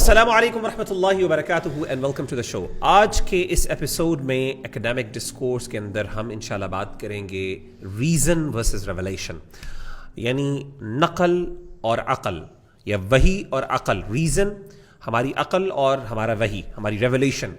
السلام علیکم ورحمۃ اللہ وبرکاتہ اینڈ ویلکم ٹو دا شو. آج کے اس ایپیسوڈ میں ایکڈیمک ڈسکورس کے اندر ہم انشاءاللہ بات کریں گے ریزن ورسز ریولیشن، یعنی نقل اور عقل یا وحی اور عقل. ریزن ہماری عقل اور ہمارا وحی ہماری ریولیشن،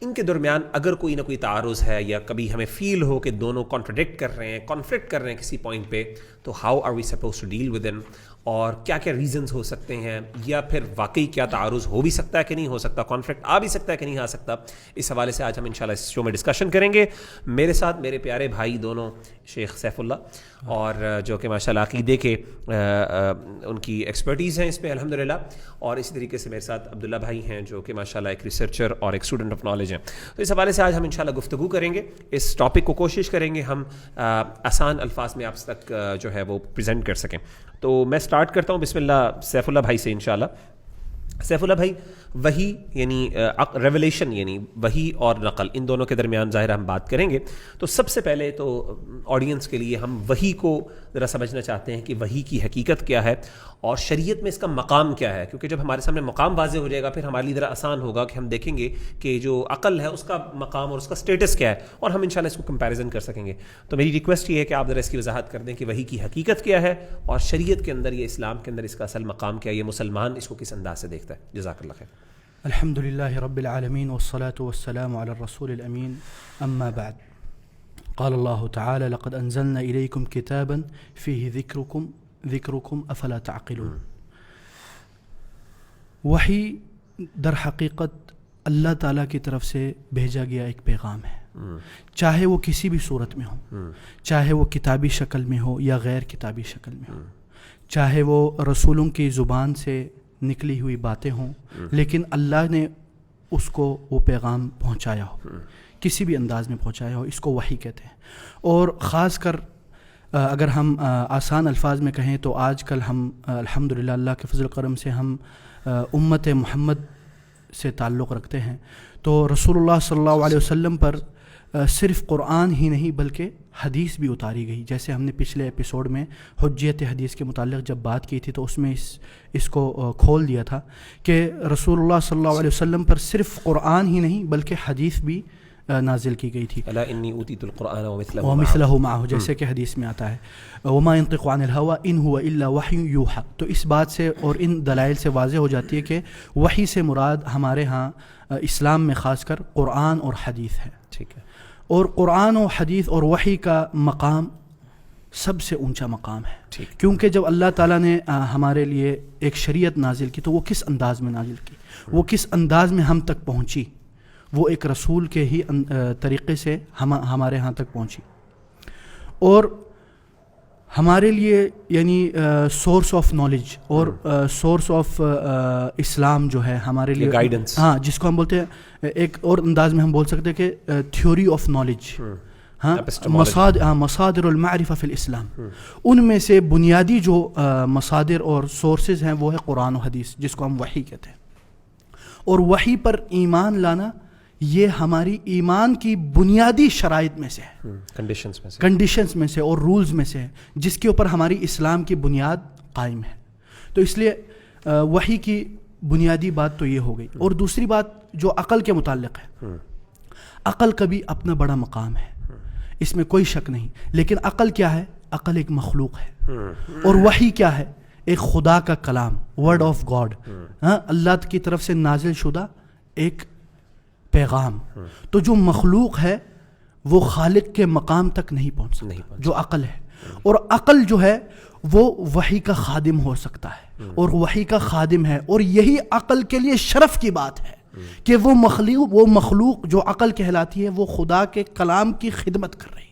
ان کے درمیان اگر کوئی نہ کوئی تعارض ہے یا کبھی ہمیں فیل ہو کہ دونوں کانٹرڈکٹ کر رہے ہیں، کانفلکٹ کر رہے ہیں کسی پوائنٹ پہ، تو how are we supposed to deal with them, اور کیا کیا ریزنز ہو سکتے ہیں، یا پھر واقعی کیا تعارض ہو بھی سکتا ہے کہ نہیں ہو سکتا، کانفلکٹ آ بھی سکتا ہے کہ نہیں آ سکتا. اس حوالے سے آج ہم انشاءاللہ اس شو میں ڈسکشن کریں گے. میرے ساتھ میرے پیارے بھائی دونوں شیخ سیف اللہ، اور جو کہ ماشاءاللہ عقیدے کے ان کی ایکسپرٹیز ہیں اس پہ الحمدللہ، اور اسی طریقے سے میرے ساتھ عبداللہ بھائی ہیں جو کہ ماشاءاللہ ایک ریسرچر اور ایک اسٹوڈنٹ آف نالج ہیں. تو اس حوالے سے آج ہم انشاءاللہ گفتگو کریں گے. اس ٹاپک کو کوشش کریں گے ہم آسان الفاظ میں آپ تک جو ہے وہ پریزنٹ کر سکیں. تو میں سٹارٹ کرتا ہوں بسم اللہ سیف اللہ بھائی سے انشاءاللہ. سیف اللہ بھائی، وحی یعنی ریولیشن یعنی وحی اور نقل، ان دونوں کے درمیان ظاہر ہم بات کریں گے. تو سب سے پہلے تو آڈینس کے لیے ہم وحی کو ذرا سمجھنا چاہتے ہیں کہ وحی کی حقیقت کیا ہے اور شریعت میں اس کا مقام کیا ہے، کیونکہ جب ہمارے سامنے مقام واضح ہو جائے گا پھر ہمارے لیے ذرا آسان ہوگا کہ ہم دیکھیں گے کہ جو عقل ہے اس کا مقام اور اس کا سٹیٹس کیا ہے، اور ہم انشاءاللہ اس کو کمپیریزن کر سکیں گے. تو میری ریکویسٹ یہ ہے کہ آپ ذرا اس کی وضاحت کر دیں کہ وحی کی حقیقت کیا ہے اور شریعت کے اندر یا اسلام کے اندر اس کا اصل مقام کیا ہے، یہ مسلمان اس کو کس انداز سے دیکھتا ہے. جزاک اللہ خیر. الحمد لله رب العالمين والصلاة والسلام على الرسول الأمين أما بعد. قال الله تعالى لقد أنزلنا إليكم كتابا فيه ذكركم أفلا تعقلون. وحی در حقیقت اللہ تعالیٰ کی طرف سے بھیجا گیا ایک پیغام ہے، چاہے وہ کسی بھی صورت میں ہو، چاہے وہ کتابی شکل میں ہو یا غیر کتابی شکل میں ہو، چاہے وہ رسولوں کی زبان سے نکلی ہوئی باتیں ہوں، لیکن اللہ نے اس کو وہ پیغام پہنچایا ہو، کسی بھی انداز میں پہنچایا ہو، اس کو وحی کہتے ہیں. اور خاص کر اگر ہم آسان الفاظ میں کہیں تو آج کل ہم الحمدللہ اللہ کے فضل کرم سے ہم امت محمد سے تعلق رکھتے ہیں، تو رسول اللہ صلی اللہ علیہ وسلم پر صرف قرآن ہی نہیں بلکہ حدیث بھی اتاری گئی. جیسے ہم نے پچھلے ایپیسوڈ میں حجیت حدیث کے متعلق جب بات کی تھی تو اس میں اس کو کھول دیا تھا کہ رسول اللہ صلی اللہ علیہ وسلم پر صرف قرآن ہی نہیں بلکہ حدیث بھی نازل کی گئی تھی. الا انی اوتیت القرآن ومثلہ معہ، جیسے کہ حدیث میں آتا ہے وما ينطق عن الهوى ان هو الا وحی یوحی. تو اس بات سے اور ان دلائل سے واضح ہو جاتی ہے کہ وحی سے مراد ہمارے ہاں اسلام میں خاص کر قرآن اور حدیث ہے. ٹھیک ہے. اور قرآن و حدیث اور وحی کا مقام سب سے اونچا مقام ہے، کیونکہ جب اللہ تعالیٰ نے ہمارے لیے ایک شریعت نازل کی تو وہ کس انداز میں نازل کی، وہ کس انداز میں ہم تک پہنچی، وہ ایک رسول کے ہی طریقے سے ہمارے ہاں تک پہنچی. اور ہمارے لیے یعنی سورس آف نالج اور سورس آف اسلام جو ہے ہمارے لیے گائیڈنس، ہاں، جس کو ہم بولتے ہیں ایک اور انداز میں ہم بول سکتے ہیں کہ تھیوری آف نالج، ہاں، مصادر المعرفہ فی الاسلام. ان میں سے بنیادی جو مصادر اور سورسز ہیں وہ ہے قرآن و حدیث، جس کو ہم وحی کہتے ہیں. اور وحی پر ایمان لانا یہ ہماری ایمان کی بنیادی شرائط میں سے ہے، کنڈیشنز میں سے اور رولز میں سے ہے، جس کے اوپر ہماری اسلام کی بنیاد قائم ہے. تو اس لیے وحی کی بنیادی بات تو یہ ہو گئی. اور دوسری بات جو عقل کے متعلق ہے، عقل کا بھی اپنا بڑا مقام ہے، اس میں کوئی شک نہیں. لیکن عقل کیا ہے؟ عقل ایک مخلوق ہے. اور وحی کیا ہے؟ ایک خدا کا کلام، ورڈ آف گاڈ، اللہ کی طرف سے نازل شدہ ایک پیغام. تو جو مخلوق ہے وہ خالق کے مقام تک نہیں پہنچ سکتا، جو عقل ہے. اور عقل جو ہے وہ وحی کا خادم ہو سکتا ہے اور وحی کا خادم ہے. اور یہی عقل کے لیے شرف کی بات ہے کہ وہ مخلوق جو عقل کہلاتی ہے وہ خدا کے کلام کی خدمت کر رہی ہے.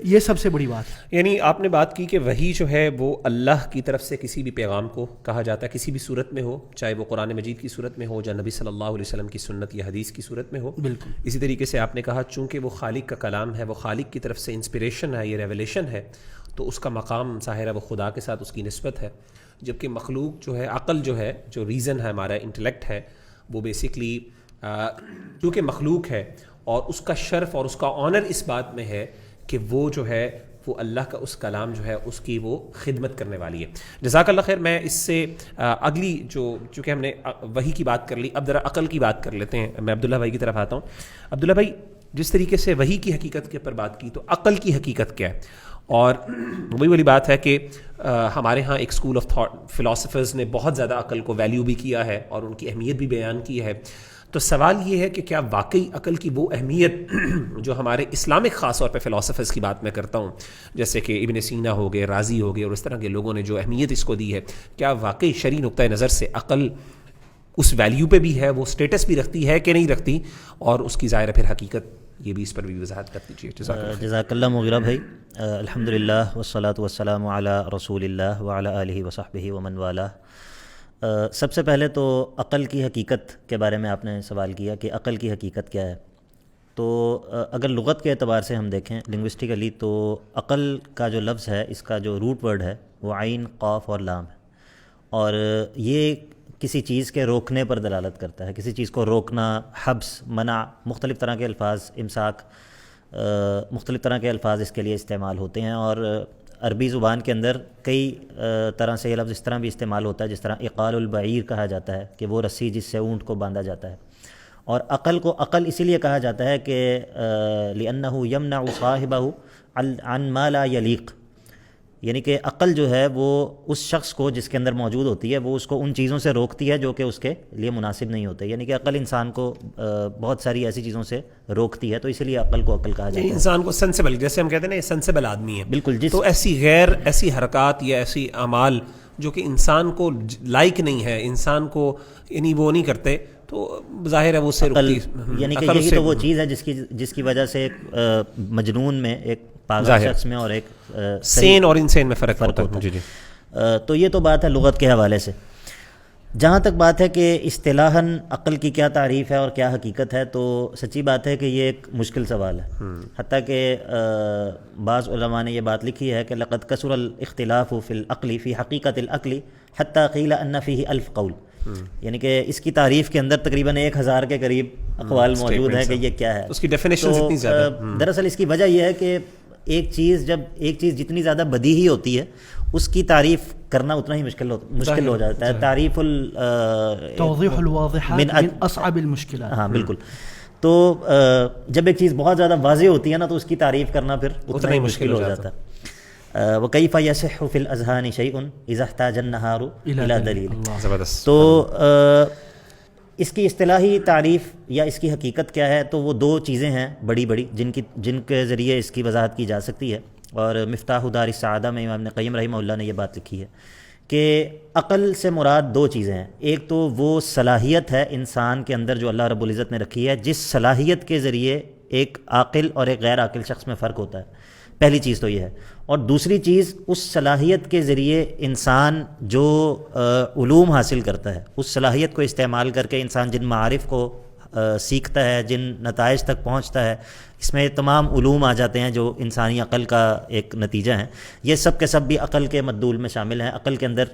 یہ سب سے بڑی بات ہے. یعنی آپ نے بات کی کہ وحی جو ہے وہ اللہ کی طرف سے کسی بھی پیغام کو کہا جاتا ہے، کسی بھی صورت میں ہو، چاہے وہ قرآن مجید کی صورت میں ہو یا نبی صلی اللہ علیہ وسلم کی سنت یا حدیث کی صورت میں ہو. بالکل اسی طریقے سے آپ نے کہا چونکہ وہ خالق کا کلام ہے، وہ خالق کی طرف سے انسپریشن ہے، یہ ریولیشن ہے، تو اس کا مقام ظاہر ہے وہ خدا کے ساتھ اس کی نسبت ہے. جبکہ مخلوق جو ہے، عقل جو ہے، جو ریزن ہے ہمارا انٹلیکٹ ہے، وہ بیسکلی کیونکہ مخلوق ہے اور اس کا شرف اور اس کا آنر اس بات میں ہے کہ وہ جو ہے وہ اللہ کا اس کلام جو ہے اس کی وہ خدمت کرنے والی ہے. جزاک اللہ خیر. میں اس سے اگلی چونکہ ہم نے وحی کی بات کر لی, اب ذرا عقل کی بات کر لیتے ہیں. میں عبداللہ بھائی کی طرف آتا ہوں. عبداللہ بھائی, جس طریقے سے وحی کی حقیقت کے اوپر بات کی, تو عقل کی حقیقت کیا ہے؟ اور وہی والی بات ہے کہ ہمارے ہاں ایک اسکول آف تھاٹ فلاسفرز نے بہت زیادہ عقل کو ویلیو بھی کیا ہے اور ان کی اہمیت بھی بیان کی ہے. تو سوال یہ ہے کہ کیا واقعی عقل کی وہ اہمیت جو ہمارے اسلامک خاص طور پہ فلاسفرز کی بات میں کرتا ہوں, جیسے کہ ابن سینا ہو گئے, رازی ہو گئے, اور اس طرح کے لوگوں نے جو اہمیت اس کو دی ہے, کیا واقعی شرعی نقطۂ نظر سے عقل اس ویلیو پہ بھی ہے, وہ اسٹیٹس بھی رکھتی ہے کہ نہیں رکھتی, اور اس کی ظاہر پھر حقیقت یہ بھی اس پر بھی وضاحت کر دیجیے. جزاک اللہ مغیرہ بھائی. الحمدللہ والصلاۃ والسلام علی رسول اللہ وعلی آلہ وصحبہ ومن والہ. سب سے پہلے تو عقل کی حقیقت کے بارے میں آپ نے سوال کیا کہ عقل کی حقیقت کیا ہے. تو اگر لغت کے اعتبار سے ہم دیکھیں لنگوسٹیکلی, تو عقل کا جو لفظ ہے اس کا جو روٹ ورڈ ہے وہ عین, قاف اور لام ہے, اور یہ کسی چیز کے روکنے پر دلالت کرتا ہے. کسی چیز کو روکنا, حبس, منع, مختلف طرح کے الفاظ, امساک, مختلف طرح کے الفاظ اس کے لیے استعمال ہوتے ہیں. اور عربی زبان کے اندر کئی طرح سے یہ لفظ اس طرح بھی استعمال ہوتا ہے, جس طرح اقال البعیر کہا جاتا ہے کہ وہ رسی جس سے اونٹ کو باندھا جاتا ہے. اور عقل کو عقل اسی لیے کہا جاتا ہے کہ لأنہ یمنع صاحبہ عن ما لا یلیق, یعنی کہ عقل جو ہے وہ اس شخص کو جس کے اندر موجود ہوتی ہے وہ اس کو ان چیزوں سے روکتی ہے جو کہ اس کے لیے مناسب نہیں ہوتے. یعنی کہ عقل انسان کو بہت ساری ایسی چیزوں سے روکتی ہے, تو اسی لیے عقل کو عقل کہا جاتا ہے. انسان کو سینسیبل, جیسے ہم کہتے ہیں نا, سینسیبل آدمی ہے. بالکل. تو ایسی حرکات یا ایسی اعمال جو کہ انسان کو لائق نہیں ہے, انسان کو یعنی وہ نہیں کرتے, تو ظاہر ہے وہ سے روکتی. یعنی کہ یہی تو وہ چیز ہے جس کی وجہ سے ایک مجنون میں, ایک پاگل شخص میں اور ایک سین اور انسین میں فرق ہوتا ہے. جی جی. تو یہ تو بات ہے لغت کے حوالے سے. جہاں تک بات ہے کہ اصطلاحاً عقل کی کیا تعریف ہے اور کیا حقیقت ہے, تو سچی بات ہے کہ یہ ایک مشکل سوال ہے. حتیٰ کہ بعض علماء نے یہ بات لکھی ہے کہ لقد کثر الاختلاف فی العقل فی حقیقت العقل حتیٰ قیل ان فیہ 1000 قول. یعنی کہ اس کی تعریف کے اندر تقریباً 1000 کے قریب اقوال موجود ہیں کہ یہ کیا ہے. اس کی ڈیفینیشن اتنی زیادہ. دراصل اس کی وجہ یہ ہے کہ ایک چیز جتنی زیادہ بدیہی ہوتی ہے اس کی تعریف کرنا اتنا ہی مشکل ہو جاتا ہے. تعریف توضیح الواضحات من اصعب المشکلات. ہاں بالکل. تو جب ایک چیز بہت زیادہ واضح ہوتی ہے نا, تو اس کی تعریف کرنا پھر اتنا ہی مشکل ہو جاتا ہے. وَكَيْفَ يَصِحُّ فِي الْأَذْهَانِ شَيْءٌ إِذَا احْتَاجَ النَّهَارُ إِلَى دَلِيلٍ. تو اس کی اصطلاحی تعریف یا اس کی حقیقت کیا ہے, تو وہ دو چیزیں ہیں بڑی جن کے ذریعے اس کی وضاحت کی جا سکتی ہے. اور مفتاح دار السعادہ میں امام ابن قیم رحمہ اللہ نے یہ بات لکھی ہے کہ عقل سے مراد دو چیزیں ہیں. ایک تو وہ صلاحیت ہے انسان کے اندر جو اللہ رب العزت نے رکھی ہے, جس صلاحیت کے ذریعے ایک عاقل اور ایک غیر عاقل شخص میں فرق ہوتا ہے. پہلی چیز تو یہ ہے. اور دوسری چیز, اس صلاحیت کے ذریعے انسان جو علوم حاصل کرتا ہے, اس صلاحیت کو استعمال کر کے انسان جن معارف کو سیکھتا ہے, جن نتائج تک پہنچتا ہے, اس میں تمام علوم آ جاتے ہیں جو انسانی عقل کا ایک نتیجہ ہیں. یہ سب کے سب بھی عقل کے مدلول میں شامل ہیں. عقل کے اندر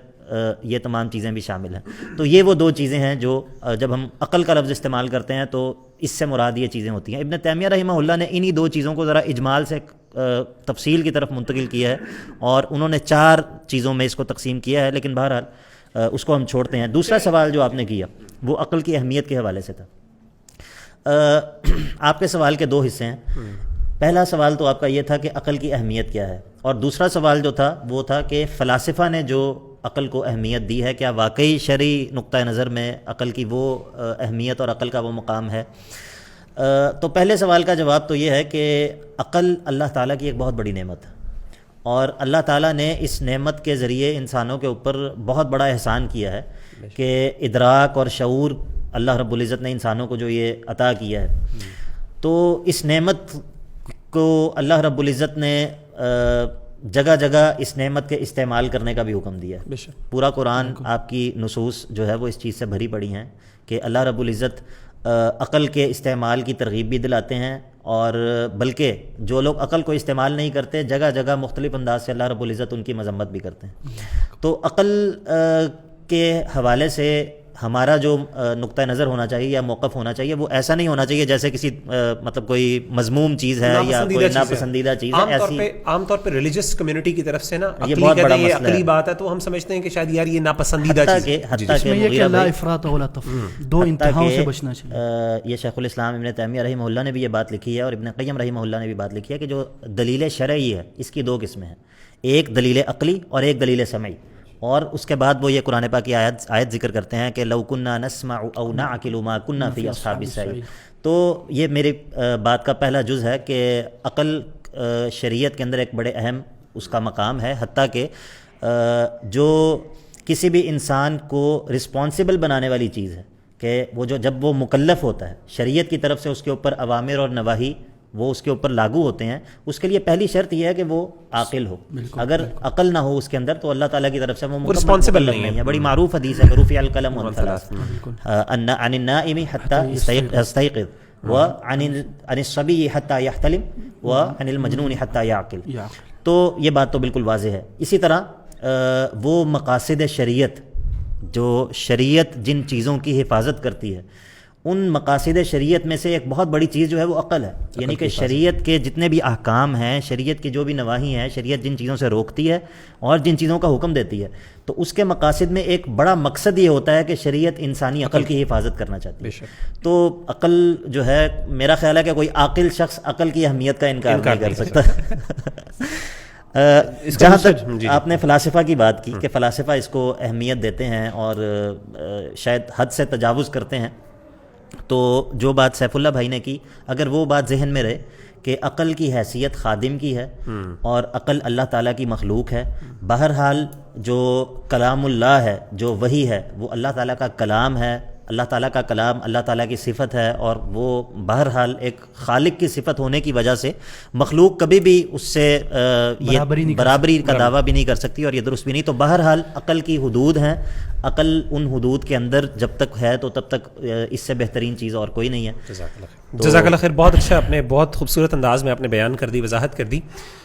یہ تمام چیزیں بھی شامل ہیں. تو یہ وہ دو چیزیں ہیں جو جب ہم عقل کا لفظ استعمال کرتے ہیں تو اس سے مراد یہ چیزیں ہوتی ہیں. ابن تیمیہ رحمہ اللہ نے انہی دو چیزوں کو ذرا اجمال سے تفصیل کی طرف منتقل کیا ہے, اور انہوں نے 4 چیزوں میں اس کو تقسیم کیا ہے. لیکن بہرحال اس کو ہم چھوڑتے ہیں. دوسرا سوال جو آپ نے کیا وہ عقل کی اہمیت کے حوالے سے تھا. آپ کے سوال کے 2 حصے ہیں. پہلا سوال تو آپ کا یہ تھا کہ عقل کی اہمیت کیا ہے, اور دوسرا سوال جو تھا وہ تھا کہ فلاسفہ نے جو عقل کو اہمیت دی ہے, کیا واقعی شرعی نقطۂ نظر میں عقل کی وہ اہمیت اور عقل کا وہ مقام ہے. تو پہلے سوال کا جواب تو یہ ہے کہ عقل اللہ تعالیٰ کی ایک بہت بڑی نعمت ہے, اور اللہ تعالیٰ نے اس نعمت کے ذریعے انسانوں کے اوپر بہت بڑا احسان کیا ہے کہ ادراک اور شعور اللہ رب العزت نے انسانوں کو جو یہ عطا کیا ہے. تو اس نعمت کو اللہ رب العزت نے جگہ جگہ اس نعمت کے استعمال کرنے کا بھی حکم دیا ہے. پورا قرآن آپ کی نصوص جو ہے وہ اس چیز سے بھری پڑی ہیں کہ اللہ رب العزت عقل کے استعمال کی ترغیب بھی دلاتے ہیں, اور بلکہ جو لوگ عقل کو استعمال نہیں کرتے جگہ جگہ مختلف انداز سے اللہ رب العزت ان کی مذمت بھی کرتے ہیں. تو عقل کے حوالے سے ہمارا جو نقطہ نظر ہونا چاہیے یا موقف ہونا چاہیے وہ ایسا نہیں ہونا چاہیے جیسے کسی مطلب کوئی مذموم چیز ہے یا کوئی ناپسندیدہ چیز ہے. ایسی عام طور پہ ریلیجس کمیونٹی کی طرف سے نا یہ بہت بڑا مسئلہ ہے, عقلی بات ہے تو ہم سمجھتے ہیں کہ شاید یار یہ ناپسندیدہ چیز ہے. حتیٰ کہ یہ لا افراط ولا تفریط, دو انتہاؤں سے بچنا چاہیے. یہ شیخ الاسلام ابن تیمیہ رحمہ اللہ نے بھی یہ بات لکھی ہے اور ابن قیم رحمہ اللہ نے بھی بات لکھی ہے کہ جو دلیل شرعی ہے اس کی دو قسمیں ہیں, ایک دلیل عقلی اور ایک دلیل سمعی. اور اس کے بعد وہ یہ قرآن پاک کی آیت ذکر کرتے ہیں کہ لو کنا نسمع او نعقل ما کنا فی اصحاب السعیر. تو یہ میری بات کا پہلا جز ہے کہ عقل شریعت کے اندر ایک بڑے اہم اس کا مقام ہے, حتیٰ کہ جو کسی بھی انسان کو رسپانسبل بنانے والی چیز ہے کہ وہ جب وہ مکلف ہوتا ہے شریعت کی طرف سے اس کے اوپر اوامر اور نواہی وہ اس کے اوپر لاگو ہوتے ہیں, اس کے لیے پہلی شرط یہ ہے کہ وہ عاقل ہو. اگر عقل نہ ہو اس کے اندر تو اللہ تعالیٰ کی طرف سے وہ رسپانسبل نہیں ہے. بڑی معروف حدیث ہے, رفع القلم عن ثلاث, عن النائم حتى يستيقظ وعن الصبي حتى يحتلم وعن المجنون حتى يعقل. تو یہ بات تو بالکل واضح ہے. اسی طرح وہ مقاصد شریعت جو شریعت جن چیزوں کی حفاظت کرتی ہے ان مقاصد شریعت میں سے ایک بہت بڑی چیز جو ہے وہ عقل ہے. یعنی کہ شریعت کے جتنے بھی احکام ہیں, شریعت کی جو بھی نواہی ہیں, شریعت جن چیزوں سے روکتی ہے اور جن چیزوں کا حکم دیتی ہے, تو اس کے مقاصد میں ایک بڑا مقصد یہ ہوتا ہے کہ شریعت انسانی عقل کی حفاظت کرنا چاہتی ہے. تو عقل جو ہے میرا خیال ہے کہ کوئی عاقل شخص عقل کی اہمیت کا انکار نہیں کر سکتا. جہاں تک آپ نے فلاسفہ کی بات کی کہ فلاسفہ اس کو اہمیت دیتے ہیں اور شاید حد سے تجاوز کرتے ہیں, تو جو بات سیف اللہ بھائی نے کی اگر وہ بات ذہن میں رہے کہ عقل کی حیثیت خادم کی ہے اور عقل اللہ تعالیٰ کی مخلوق ہے. بہرحال جو کلام اللہ ہے, جو وحی ہے, وہ اللہ تعالیٰ کا کلام ہے. اللہ تعالیٰ کا کلام اللہ تعالیٰ کی صفت ہے اور وہ بہرحال ایک خالق کی صفت ہونے کی وجہ سے مخلوق کبھی بھی اس سے یہ برابری کا دعویٰ بھی نہیں کر سکتی اور یہ درست بھی نہیں. تو بہرحال عقل کی حدود ہیں, عقل ان حدود کے اندر جب تک ہے تو تب تک اس سے بہترین چیز اور کوئی نہیں ہے. جزاک اللہ خیر. بہت اچھا, آپ نے بہت خوبصورت انداز میں آپ نے بیان کر دی, وضاحت کر دی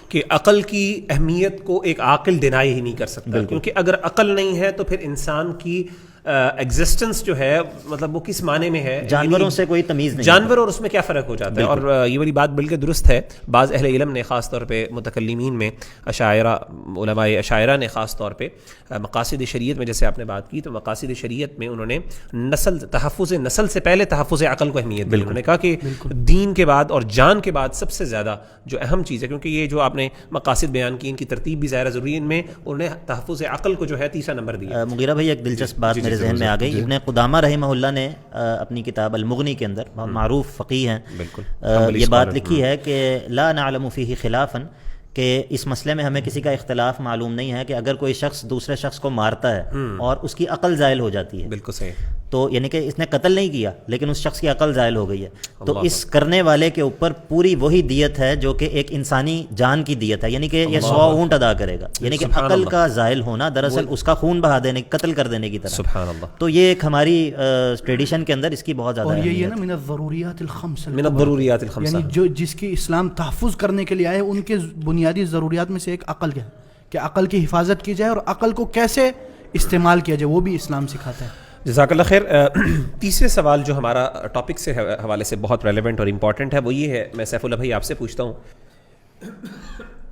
کہ عقل کی اہمیت کو ایک عاقل ڈینائی ہی نہیں کر سکتا, کیونکہ اگر عقل نہیں ہے تو پھر انسان کی ایگزسٹنس جو ہے مطلب وہ کس معنی میں ہے, جانوروں سے کوئی تمیز نہیں, جانور اور اس میں کیا فرق ہو جاتا ہے. اور یہ والی بات بلکہ درست ہے. بعض اہل علم نے خاص طور پہ متکلمین میں اشاعرہ, علماء اشاعرہ نے خاص طور پہ مقاصد شریعت میں جیسے آپ نے بات کی, تو مقاصد شریعت میں انہوں نے تحفظ نسل سے پہلے تحفظ عقل کو اہمیت دی. انہوں نے کہا کہ دین کے بعد اور جان کے بعد سب سے زیادہ جو اہم چیز ہے, کیونکہ یہ جو آپ نے مقاصد بیان کی ان کی ترتیب بھی ظاہر ضروری, ان میں انہوں نے تحفظ عقل کو جو ہے تیسرا نمبر دیا. مغیرہ بھائی ایک دلچسپ بات میرے ذہن میں آ گئی. ابن قدامہ رحمہ اللہ نے اپنی کتاب المغنی کے اندر معروف فقیہ ہیں, یہ بات لکھی ہے کہ لا نعلم فیہ خلافا, کہ اس مسئلے میں ہمیں کسی کا اختلاف معلوم نہیں ہے کہ اگر کوئی شخص دوسرے شخص کو مارتا ہے اور اس کی عقل زائل ہو جاتی ہے, بالکل صحیح, تو یعنی کہ اس نے قتل نہیں کیا لیکن اس شخص کی عقل زائل ہو گئی ہے, تو اس کرنے والے کے اوپر پوری وہی دیت ہے جو کہ ایک انسانی جان کی دیت ہے, یعنی کہ یہ 100 اونٹ ادا کرے گا. یعنی کہ عقل کا زائل ہونا دراصل اس کا خون بہا دینے, قتل کر دینے کی طرح. سبحان اللہ. تو یہ ایک ہماری ٹریڈیشن کے اندر اس کی بہت زیادہ یہ ہے نا من الضروریات الخمس, من الضروریات الخمسہ, یعنی جو جس کی اسلام تحفظ کرنے کے لیے آئے ان کے بنیادی ضروریات میں سے ایک عقل ہے کہ عقل کی حفاظت کی جائے اور عقل کو کیسے استعمال کیا جائے وہ بھی اسلام سکھاتا ہے. جزاک اللہ خیر. تیسرے سوال جو ہمارا ٹاپک سے حوالے سے بہت ریلیونٹ اور امپورٹنٹ ہے وہ یہ ہے, میں سیف اللہ بھائی آپ سے پوچھتا ہوں,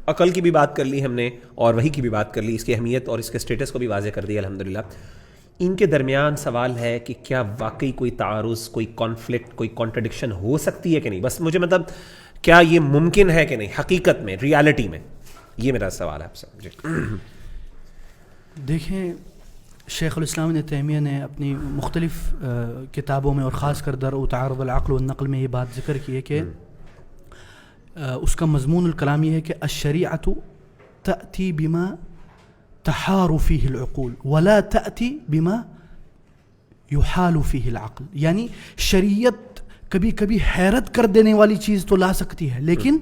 عقل کی بھی بات کر لی ہم نے اور وحی کی بھی بات کر لی, اس کی اہمیت اور اس کے اسٹیٹس کو بھی واضح کر دیا الحمدللہ. ان کے درمیان سوال ہے کہ کیا واقعی کوئی تعارض, کوئی کانفلکٹ, کوئی کانٹرڈکشن ہو سکتی ہے کہ نہیں. بس مجھے مطلب کیا یہ ممکن ہے کہ نہیں حقیقت میں, ریالٹی میں, یہ میرا سوال ہے آپ سے. دیکھیں شیخ الاسلام ابن تیمیہ نے اپنی مختلف کتابوں میں اور خاص کر درء تعارض العقل والنقل میں یہ بات ذکر کی ہے کہ اس کا مضمون الکلام یہ ہے کہ الشریعۃ تأتی بما تحار فیہ العقول ولا تأتی بما یحال فیہ العقل. یعنی شریعت کبھی کبھی حیرت کر دینے والی چیز تو لا سکتی ہے لیکن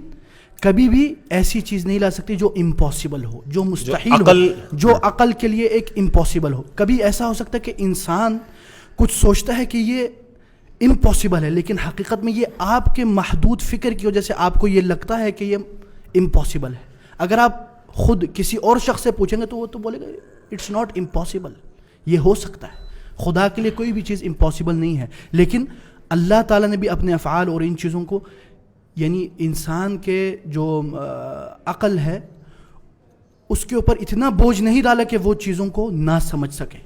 کبھی بھی ایسی چیز نہیں لا سکتی جو امپاسبل ہو, جو مستحیل ہو, جو عقل کے لیے ایک امپاسبل ہو. کبھی ایسا ہو سکتا ہے کہ انسان کچھ سوچتا ہے کہ یہ امپاسبل ہے لیکن حقیقت میں یہ آپ کے محدود فکر کی وجہ سے آپ کو یہ لگتا ہے کہ یہ امپاسبل ہے. اگر آپ خود کسی اور شخص سے پوچھیں گے تو وہ تو بولے گا اٹس ناٹ امپاسبل, یہ ہو سکتا ہے. خدا کے لیے کوئی بھی چیز امپاسبل نہیں ہے. لیکن اللہ تعالیٰ نے بھی اپنے افعال اور ان چیزوں کو یعنی انسان کے جو عقل ہے اس کے اوپر اتنا بوجھ نہیں ڈالا کہ وہ چیزوں کو نہ سمجھ سکے.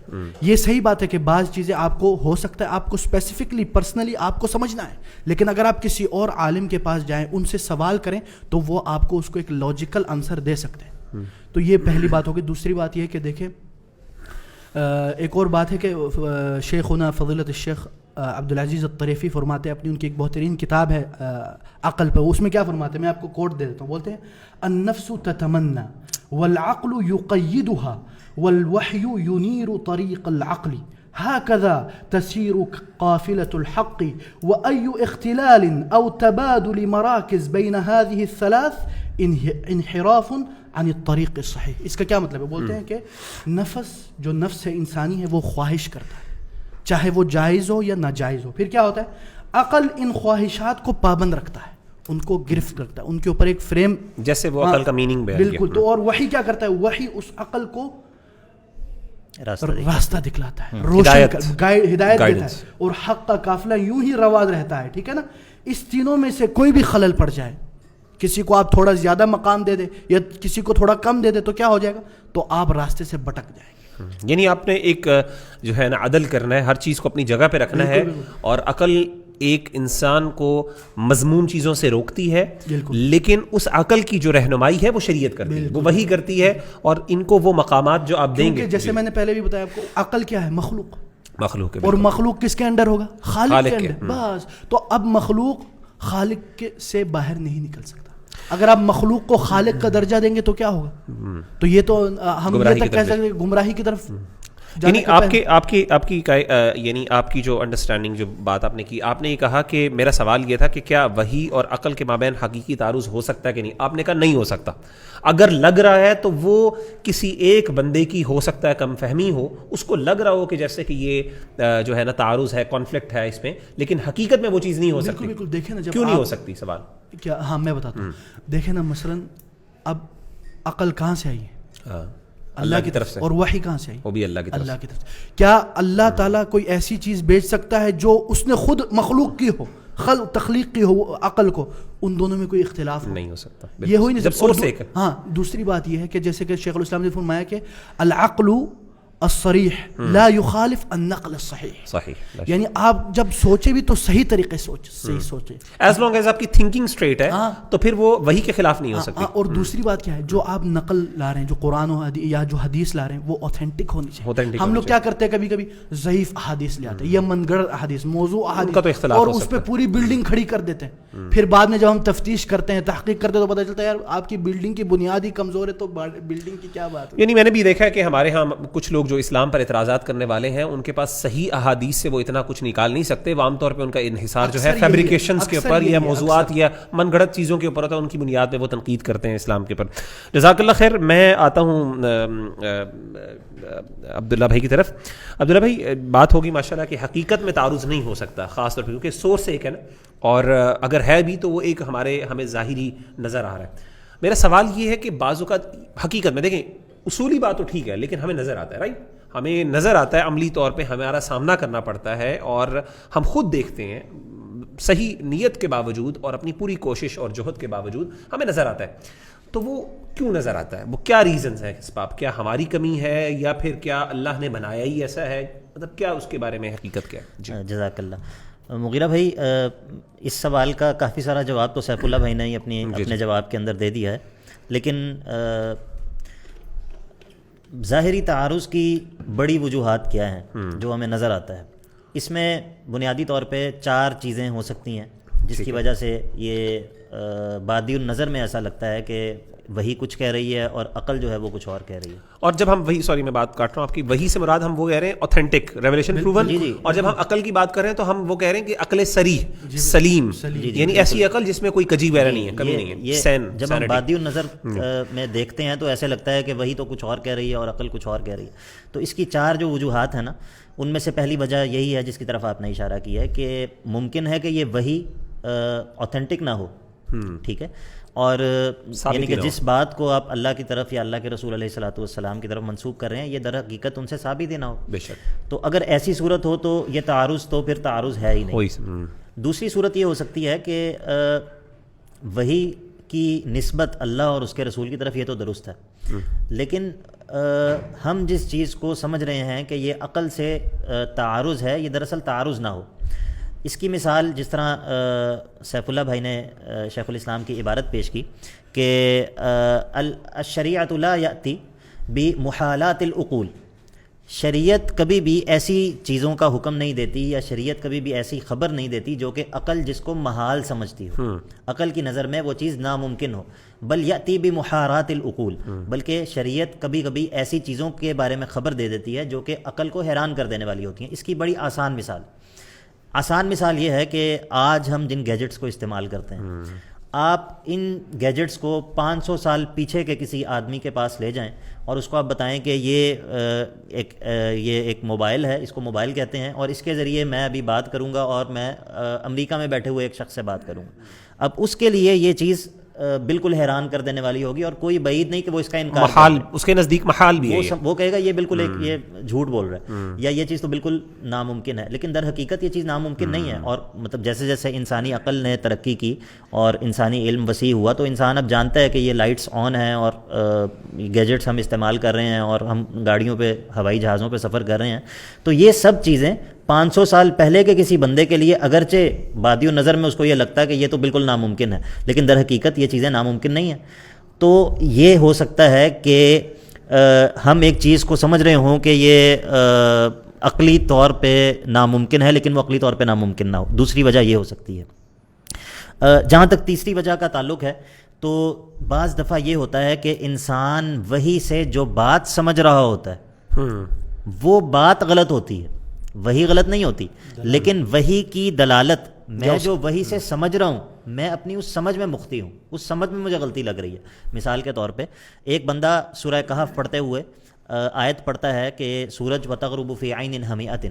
یہ صحیح بات ہے کہ بعض چیزیں آپ کو ہو سکتا ہے آپ کو اسپیسیفکلی پرسنلی آپ کو سمجھنا ہے, لیکن اگر آپ کسی اور عالم کے پاس جائیں ان سے سوال کریں تو وہ آپ کو اس کو ایک لاجیکل آنسر دے سکتے ہیں. تو یہ پہلی بات ہوگی. دوسری بات یہ ہے کہ دیکھیں ایک اور بات ہے کہ شیخنا فضیلت الشیخ عبدالعزیز الطریفی فرماتے ہیں اپنی ان کی ایک بہترین کتاب ہے عقل پہ, اس میں کیا فرماتے ہیں, میں آپ کو کوٹ دے دیتا ہوں. بولتے ہیں النفس تتمنى والعقل يقيدها والوحي ينير طريق العقل هكذا تسير قافلة الحق وأي اختلال أو تبادل مراكز بين هذه الثلاث انحراف عن الطريق الصحيح. اس کا کیا مطلب ہے؟ بولتے ہیں کہ نفس جو نفس ہے انسانی ہے وہ خواہش کرتا ہے چاہے وہ جائز ہو یا ناجائز ہو. پھر کیا ہوتا ہے؟ عقل ان خواہشات کو پابند رکھتا ہے, ان کو گرفت کرتا ہے, ان کے اوپر ایک فریم, جیسے وہ عقل کا میننگ بیان کیا. بالکل. تو اور وحی کیا کرتا ہے؟ وحی اس عقل کو راستہ دکھلاتا ہے, روشن ہدایت دیتا ہے, اور حق کا قافلہ یوں ہی روا رہتا ہے. ٹھیک ہے نا. اس تینوں میں سے کوئی بھی خلل پڑ جائے, کسی کو آپ تھوڑا زیادہ مقام دے دے یا کسی کو تھوڑا کم دے دے تو کیا ہو جائے گا؟ تو آپ راستے سے بھٹک جائیں گے. یعنی آپ نے ایک جو ہے نا عدل کرنا ہے, ہر چیز کو اپنی جگہ پہ رکھنا ہے, اور عقل ایک انسان کو مضمون چیزوں سے روکتی ہے, لیکن اس عقل کی جو رہنمائی ہے وہ شریعت کرتی ہے, وہ وہی کرتی ہے, اور ان کو وہ مقامات جو آپ دیں گے. جیسے میں نے پہلے بھی بتایا آپ کو, عقل کیا ہے؟ مخلوق ہے, اور مخلوق کس کے انڈر ہوگا؟ خالق کے انڈر. بس. تو اب مخلوق خالق سے باہر نہیں نکل سکتا. اگر آپ مخلوق کو خالق کا درجہ دیں گے تو کیا ہوگا؟ تو یہ تو ہم یہ تک کہہ سکتے ہیں گمراہی کی طرف. یعنی آپ کی جو انڈرسٹینڈنگ, جو بات آپ نے کی, آپ نے یہ کہا کہ میرا سوال یہ تھا کہ کیا وحی اور عقل کے مابین حقیقی تعارض ہو سکتا ہے کہ نہیں. آپ نے کہا نہیں ہو سکتا. اگر لگ رہا ہے تو وہ کسی ایک بندے کی ہو سکتا ہے کم فہمی ہو, اس کو لگ رہا ہو کہ جیسے کہ یہ جو ہے نا تعارض ہے, کانفلکٹ ہے اس میں, لیکن حقیقت میں وہ چیز نہیں ہو سکتی. بالکل. دیکھیں نا, کیوں نہیں ہو سکتی؟ سوال کیا, ہاں میں بتاتا ہوں. دیکھیں نا, مثلاً اب عقل کہاں سے آئی ہے؟ اللہ کی طرف سے. اور وحی کہاں سے آئی؟ وہ بھی اللہ کی طرف سے. کیا اللہ تعالیٰ کوئی ایسی چیز بھیج سکتا ہے جو اس نے خود مخلوق کی ہو, تخلیق کی ہو عقل کو؟ ان دونوں میں کوئی اختلاف نہیں ہو سکتا. یہ ہوئی نہیں جب سورس ایک ہے. ہاں. دوسری بات یہ ہے کہ جیسے کہ شیخ الاسلام نے فرمایا کہ العقل الصریح لا یخالف النقل الصحیح. یعنی آپ جب سوچے بھی تو صحیح طریقے صحیح سوچے, ایز لانگ ایز آپ کی تھنکنگ اسٹریٹ ہے تو پھر وہ وہی کے خلاف نہیں ہو سکتی. اور دوسری بات کیا ہے, جو آپ نقل لا رہے ہیں, جو قرآن یا جو حدیث لا رہے ہیں, وہ اوتھینٹک ہونی چاہیے. ہم لوگ کیا کرتے ہیں, کبھی کبھی ضعیف احادیث لے آتے ہیں یا من گڑھ احادیث, موضوع احادیث, اور اس پہ پوری بلڈنگ کھڑی کر دیتے ہیں. پھر بعد میں جب ہم تفتیش کرتے ہیں, تحقیق کرتے ہیں, تو پتہ چلتا ہے یار آپ کی بلڈنگ کی بنیاد ہی کمزور ہے, تو بلڈنگ کی کیا بات ہے. یعنی میں نے بھی دیکھا ہے کہ ہمارے ہاں کچھ لوگ جو اسلام پر اعتراض کرنے والے ہیں, ان کے پاس صحیح احادیث سے وہ اتنا کچھ نکال نہیں سکتے. وہ عام طور پہ ان کا انحصار جو ہے فیبریکیشنز کے اوپر یا موضوعات یا من گھڑت چیزوں کے اوپر ہوتا ہے, ان کی بنیاد پہ وہ تنقید کرتے ہیں اسلام کے اوپر. جزاک اللہ خیر. میں آتا ہوں عبداللہ بھائی کی طرف. عبداللہ بھائی, بات ہوگی ماشاءاللہ کہ حقیقت میں تعارض نہیں ہو سکتا, خاص طور پہ کیونکہ سورس ایک ہے نا, اور اگر ہے بھی تو وہ ایک ہمیں ظاہری نظر آ رہا ہے. میرا سوال یہ ہے کہ بعض اوقات حقیقت میں دیکھیں, اصولی بات تو ٹھیک ہے, لیکن ہمیں نظر آتا ہے, رائٹ, ہمیں نظر آتا ہے, عملی طور پہ ہمارا سامنا کرنا پڑتا ہے, اور ہم خود دیکھتے ہیں صحیح نیت کے باوجود اور اپنی پوری کوشش اور جہد کے باوجود ہمیں نظر آتا ہے. تو وہ کیوں نظر آتا ہے؟ وہ کیا ریزنز ہیں اس بات؟ کیا ہماری کمی ہے, یا پھر کیا اللہ نے بنایا ہی ایسا ہے؟ مطلب کیا اس کے بارے میں حقیقت کیا ہے؟ جزاک اللہ. مغیرہ بھائی, اس سوال کا کافی سارا جواب تو سیف اللہ بھائی نے اپنے جواب کے اندر دے دیا ہے, لیکن ظاہری تعارض کی بڑی وجوہات کیا ہیں جو ہمیں نظر آتا ہے؟ اس میں بنیادی طور پہ 4 چیزیں ہو سکتی ہیں جس کی وجہ سے یہ بادی النظر میں ایسا لگتا ہے کہ وہی کچھ کہہ رہی ہے اور عقل جو ہے وہ کچھ اور کہہ رہی ہے. اور جب ہم وہی, سوری میں بات کاٹ رہا ہوں آپ کی, وہی سے مراد ہم وہ کہہ رہے ہیں اوتھینٹک ریویلیشن پروون, اور جب ہم عقل کی بات کر رہے ہیں تو ہم وہ کہہ رہے ہیں کہ عقل صریح سلیم, یعنی ایسی عقل جس میں کوئی کجی وغیرہ نہیں ہے, کمی نہیں ہے. یہ جب ہم بادی النظر میں دیکھتے ہیں تو ایسے لگتا ہے کہ وہی تو کچھ اور کہہ رہی ہے اور عقل کچھ اور کہہ رہی ہے. تو اس کی 4 جو وجوہات ہیں نا, ان میں سے پہلی وجہ یہی ہے جس کی طرف آپ نے اشارہ کیا ہے کہ ممکن ہے کہ یہ وہی اوتھینٹک نہ ہو, ٹھیک ہے. اور یعنی کہ جس بات کو آپ اللہ کی طرف یا اللہ کے رسول علیہ الصلوۃ والسلام کی طرف منسوب کر رہے ہیں یہ در حقیقت ان سے ثابت ہی نہ ہو. بے شک. تو اگر ایسی صورت ہو تو یہ تعارض تو پھر تعارض ہے ہی نہیں. دوسری صورت یہ ہو سکتی ہے کہ وحی کی نسبت اللہ اور اس کے رسول کی طرف یہ تو درست ہے, لیکن ہم جس چیز کو سمجھ رہے ہیں کہ یہ عقل سے تعارض ہے, یہ دراصل تعارض نہ ہو. اس کی مثال جس طرح سیف اللہ بھائی نے شیخ الاسلام کی عبارت پیش کی کہ الشریعۃ لا یأتی بمحالات العقول, شریعت کبھی بھی ایسی چیزوں کا حکم نہیں دیتی یا شریعت کبھی بھی ایسی خبر نہیں دیتی جو کہ عقل جس کو محال سمجھتی ہو, عقل کی نظر میں وہ چیز ناممکن ہو. بل یأتی بمحارات العقول, بلکہ شریعت کبھی کبھی ایسی چیزوں کے بارے میں خبر دے دیتی ہے جو کہ عقل کو حیران کر دینے والی ہوتی ہیں. اس کی بڑی آسان مثال یہ ہے کہ آج ہم جن گیجٹس کو استعمال کرتے ہیں, آپ ان گیجٹس کو 500 سال پیچھے کے کسی آدمی کے پاس لے جائیں اور اس کو آپ بتائیں کہ یہ ایک موبائل ہے, اس کو موبائل کہتے ہیں, اور اس کے ذریعے میں ابھی بات کروں گا اور میں امریکہ میں بیٹھے ہوئے ایک شخص سے بات کروں گا. اب اس کے لیے یہ چیز بالکل حیران کر دینے والی ہوگی اور کوئی بعید نہیں کہ وہ اس کا انکار محال, اس کے نزدیک محال بھی ہے, وہ کہے گا یہ بالکل یہ جھوٹ بول رہا ہے یا یہ چیز تو بالکل ناممکن ہے. لیکن در حقیقت یہ چیز ناممکن نہیں ہے. اور مطلب جیسے جیسے انسانی عقل نے ترقی کی اور انسانی علم وسیع ہوا تو انسان اب جانتا ہے کہ یہ لائٹس آن ہیں اور گیجٹس ہم استعمال کر رہے ہیں اور ہم گاڑیوں پہ ہوائی جہازوں پہ سفر کر رہے ہیں. تو یہ سب چیزیں 500 سال پہلے کے کسی بندے کے لیے اگرچہ بادی و نظر میں اس کو یہ لگتا ہے کہ یہ تو بالکل ناممکن ہے, لیکن در حقیقت یہ چیزیں ناممکن نہیں ہیں. تو یہ ہو سکتا ہے کہ ہم ایک چیز کو سمجھ رہے ہوں کہ یہ عقلی طور پہ ناممکن ہے لیکن وہ عقلی طور پہ ناممکن نہ ہو. دوسری وجہ یہ ہو سکتی ہے. جہاں تک تیسری وجہ کا تعلق ہے تو بعض دفعہ یہ ہوتا ہے کہ انسان وحی سے جو بات سمجھ رہا ہوتا ہے وہ بات غلط ہوتی ہے. وہی غلط نہیں ہوتی, لیکن وحی کی دلالت, میں جو وحی سے سمجھ رہا ہوں میں اپنی اس سمجھ میں مخطی ہوں, اس سمجھ میں مجھے غلطی لگ رہی ہے. مثال کے طور پہ ایک بندہ سورہ کہف پڑھتے ہوئے آیت پڑھتا ہے کہ سورج وتغرب فی عین حمیۃ,